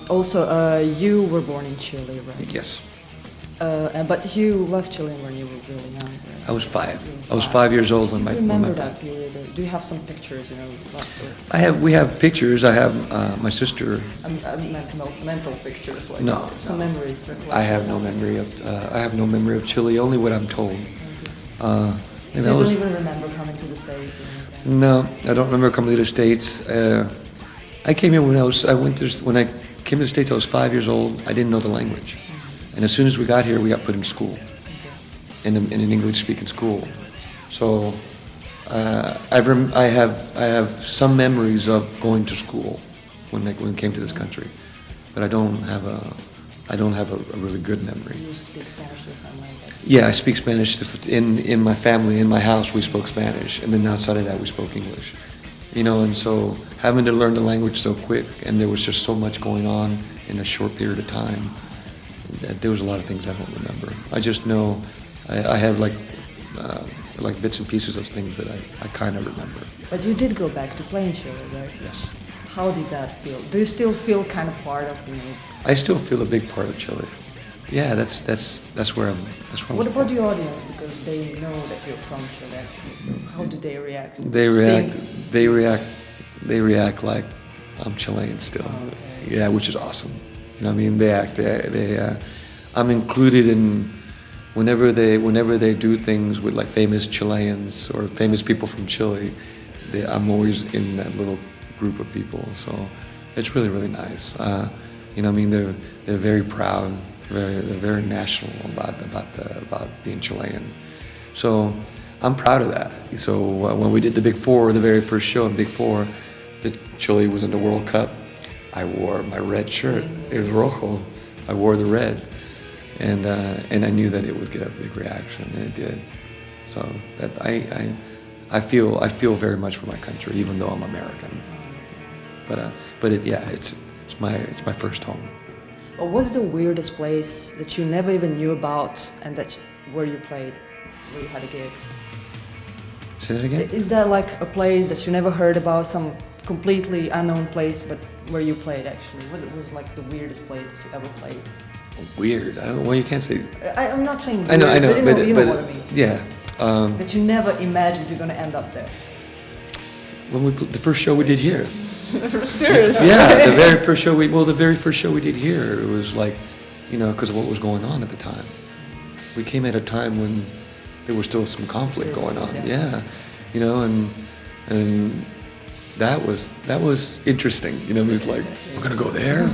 Also, you were born in Chile, right? Yes. But you left Chile when you were really young, right? I was 5. I was 5 years old when my Do you remember family. that period? Do you have some pictures, left? We have pictures. I have my sister. Mental pictures, like No, some no. memories. I have no memory of. I have no memory of Chile. Only what I'm told. So you don't even remember coming to the States? Or anything? No, I don't remember coming to the States. I came here when when I came to the States. I was 5 years old. I didn't know the language, and as soon as we got here, we got put in school, in an English-speaking school. So I have some memories of going to school when we came to this country, but I don't have a really good memory. You speak Spanish with family? Yeah, I speak Spanish. In my family, in my house, we spoke Spanish, and then outside of that, we spoke English. And so having to learn the language so quick, and there was just so much going on in a short period of time, that there was a lot of things I don't remember. I just know I have like bits and pieces of things that I kind of remember. But you did go back to play in Chile, right? Yes. How did that feel? Do you still feel kind of part of I still feel a big part of Chile. Yeah, that's where I'm. What about the audience? Because they know that you're from Chile, actually. So how do they react? They react like I'm Chilean still. Oh, okay. Yeah, which is awesome. I'm included in whenever they do things with like famous Chileans or famous people from Chile. I'm always in that little group of people. So it's really, really nice. They're very proud. They're very national about being Chilean. So I'm proud of that. So when we did the Big Four, the very first show in Big Four, that Chile was in the World Cup, I wore my red shirt. It was rojo. I wore the red, and I knew that it would get a big reaction, and it did. So that I feel very much for my country, even though I'm American. But it's my first home. What was the weirdest place that you never even knew about, and where you played, where you had a gig? Say that again? Is that like a place that you never heard about, some completely unknown place, but where you played actually? What was like the weirdest place that you ever played? Weird? Well, you can't say. I'm not saying weird, I know, but you know what I mean. Yeah. That you never imagined you're gonna end up there. When the first show we did here. Seriously? Yeah, the very first show we did here, it was like, because of what was going on at the time. We came at a time when there was still some conflict going on. Yeah. And that was interesting. It was like, we're gonna go there.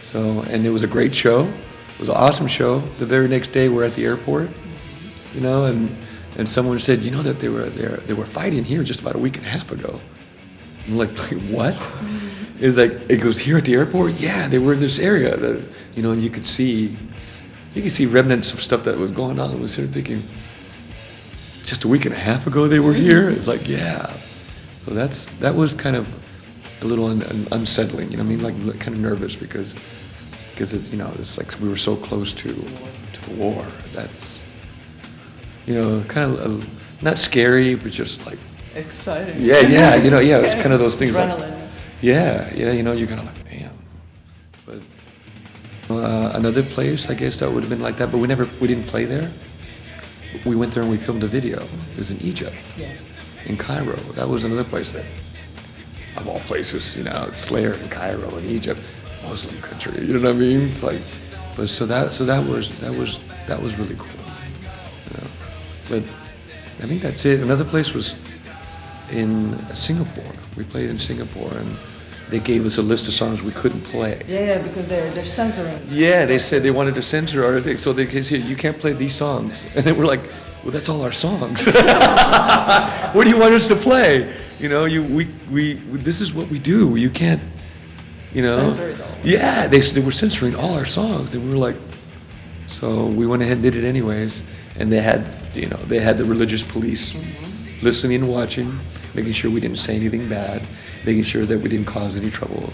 So, and it was a great show. It was an awesome show. The very next day, we're at the airport, and someone said, that they were fighting here just about a week and a half ago. I'm like, what? It's like, it goes here at the airport? Yeah, they were in this area. And you could see remnants of stuff that was going on. I was here thinking, just a week and a half ago they were here? It's like, yeah. So that was kind of a little unsettling, like kind of nervous because it's, it's like we were so close to the war. That's, kind of not scary, but just like, exciting. Yeah, it's kind of those things. Adrenaline. Like, you're kind of like, man. But another place, I guess that would have been like that, but we didn't play there. We went there and we filmed a video. It was in Egypt, in Cairo. That was another place that, of all places, Slayer in Cairo in Egypt, Muslim country. You know what I mean? It's like, but so that was really cool. But I think that's it. Another place was in Singapore. We played in Singapore, and they gave us a list of songs we couldn't play. Yeah, because they're censoring. Yeah, they said they wanted to censor our thing, so they said, you can't play these songs. And then we're like, well, that's all our songs. What do you want us to play? This is what we do. You can't, Censor it all. Yeah, they were censoring all our songs, and we were like, so we went ahead and did it anyways. And they had the religious police listening and watching, making sure we didn't say anything bad, making sure that we didn't cause any trouble.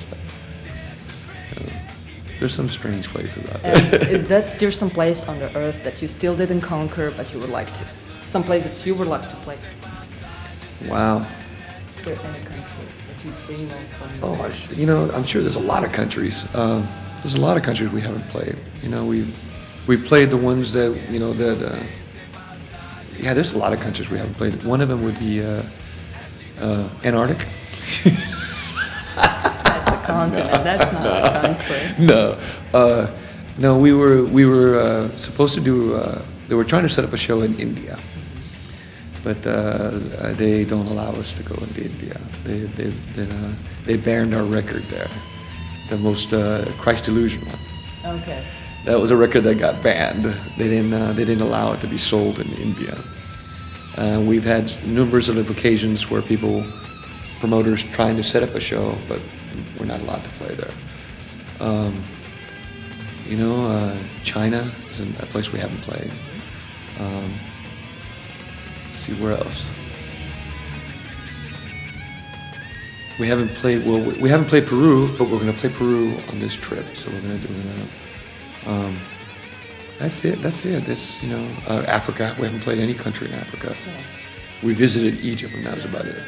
There's some strange places out there. And is that still some place on the earth that you still didn't conquer, but you would like to? Some place that you would like to play? Wow. Is there any country that you dream of? Oh, I'm sure there's a lot of countries. There's a lot of countries we haven't played. We played the ones that yeah, there's a lot of countries we haven't played. One of them would be Antarctic. That's a continent. That's not a country. No, we were supposed to do. They were trying to set up a show in India, but they don't allow us to go into India. They banned our record there, the most Christ Illusion one. Okay. That was a record that got banned. They didn't allow it to be sold in India. We've had numerous of occasions where promoters trying to set up a show, but we're not allowed to play there. China is a place we haven't played. Let's see, where else? We haven't played Peru, but we're going to play Peru on this trip, so we're going to do that. That's it. Africa. We haven't played any country in Africa. Yeah. We visited Egypt, and that was about it.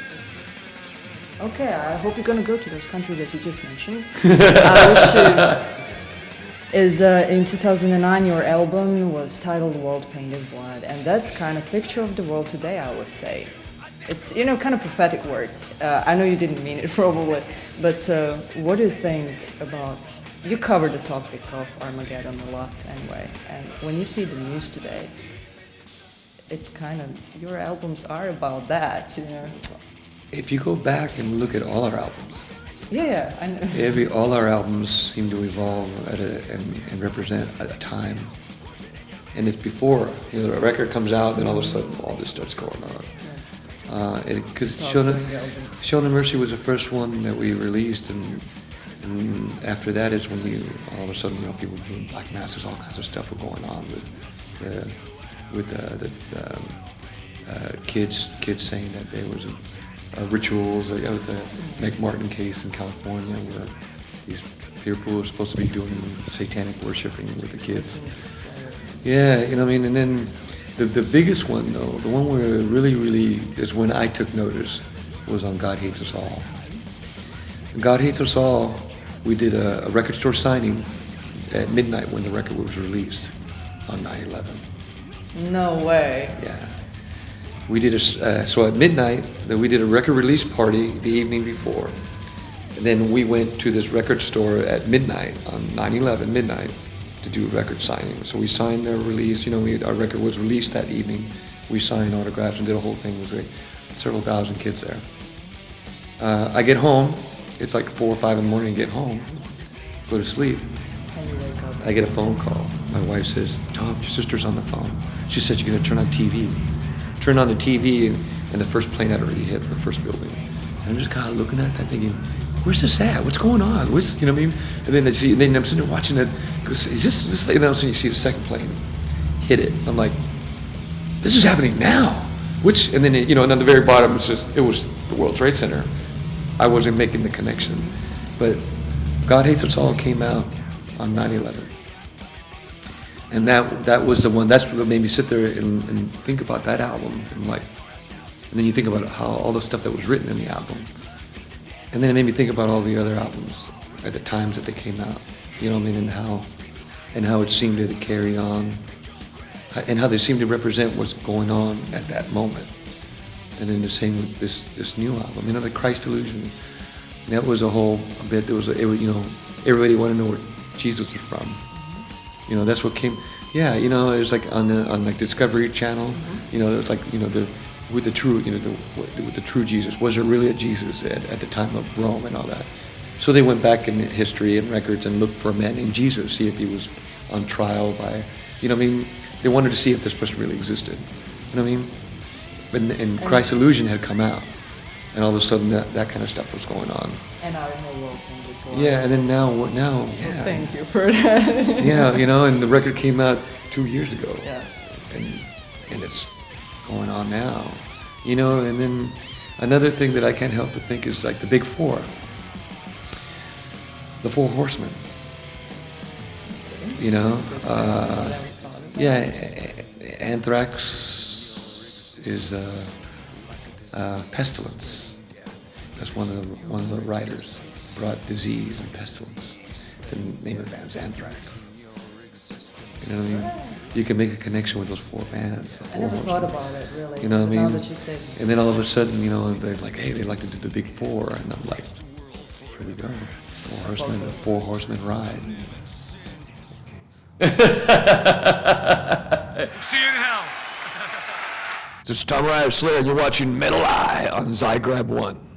Okay, I hope you're gonna go to those countries that you just mentioned. I wish you. In 2009, your album was titled "World Painted Blood," and that's kind of picture of the world today, I would say. It's kind of prophetic words. I know you didn't mean it probably, but what do you think about? You covered the topic of Armageddon a lot anyway, and when you see the news today, your albums are about that, If you go back and look at all our albums, Yeah, I know. all our albums seem to evolve and represent a time, and it's before a record comes out, then all of a sudden all this starts going on. Because Show No Mercy was the first one that we released, and after that is when all of a sudden people doing black masses, all kinds of stuff were going on with the kids saying that there was rituals like with the McMartin case in California where these people were supposed to be doing satanic worshiping with the kids. Yeah, and then the biggest one though, the one where really is when I took notice was on God Hates Us All. God Hates Us All, we did a record store signing at midnight when the record was released on 9/11. No way. Yeah. We did so at midnight, we did a record release party the evening before. And then we went to this record store at midnight, on 9/11 midnight, to do a record signing. So we signed their release, our record was released that evening. We signed autographs and did a whole thing. It was like several thousand kids there. I get home, it's like 4 or 5 in the morning, I get home, go to sleep. And you wake up. I get a phone call. My wife says, "Tom, your sister's on the phone. She said you're gonna turn on TV." Turn on the TV, and the first plane had already hit the first building. And I'm just kind of looking at that, thinking, "Where's this at? What's going on? You know what I mean?" And then I'm sitting there watching it. Goes, "Is this?" And all of a sudden, you see the second plane hit it. I'm like, "This is happening now." And then and on the very bottom, it was the World Trade Center. I wasn't making the connection, but God Hates Us All came out on 9/11. And that was the one. That's what made me sit there and think about that album, and then you think about how all the stuff that was written in the album, and then it made me think about all the other albums at the times that they came out. And how it seemed to carry on, and how they seemed to represent what's going on at that moment. And then the same with this new album, the Christ Illusion. That was a whole bit. Everybody wanted to know where Jesus was from. That's what came. Yeah, it was like on Discovery Channel. It was like with the true Jesus. Was there really a Jesus at the time of Rome and all that? So they went back in history and records and looked for a man named Jesus, see if he was on trial by. They wanted to see if this person really existed. And Christ's Illusion had come out, and all of a sudden that kind of stuff was going on. And our whole world thing would go on. Yeah, and then now, yeah. Well, thank you for that. Yeah, and the record came out 2 years ago. Yeah. And it's going on now. And then another thing that I can't help but think is like the big four. The Four Horsemen. Yeah, Anthrax is pestilence. That's one of the writers brought disease and pestilence. It's the name of the band's Anthrax. You know what I mean? You can make a connection with those four bands. The I four never thought horsemen. about it, really. You know what I mean? Now that you say it. And then all of a sudden, you know, they're like, hey, they like to do the big four. And I'm like, here we go. Four horsemen ride. See you in hell. This is Tom Araya, Slayer, and you're watching Metal Eye on ZAGREB 1.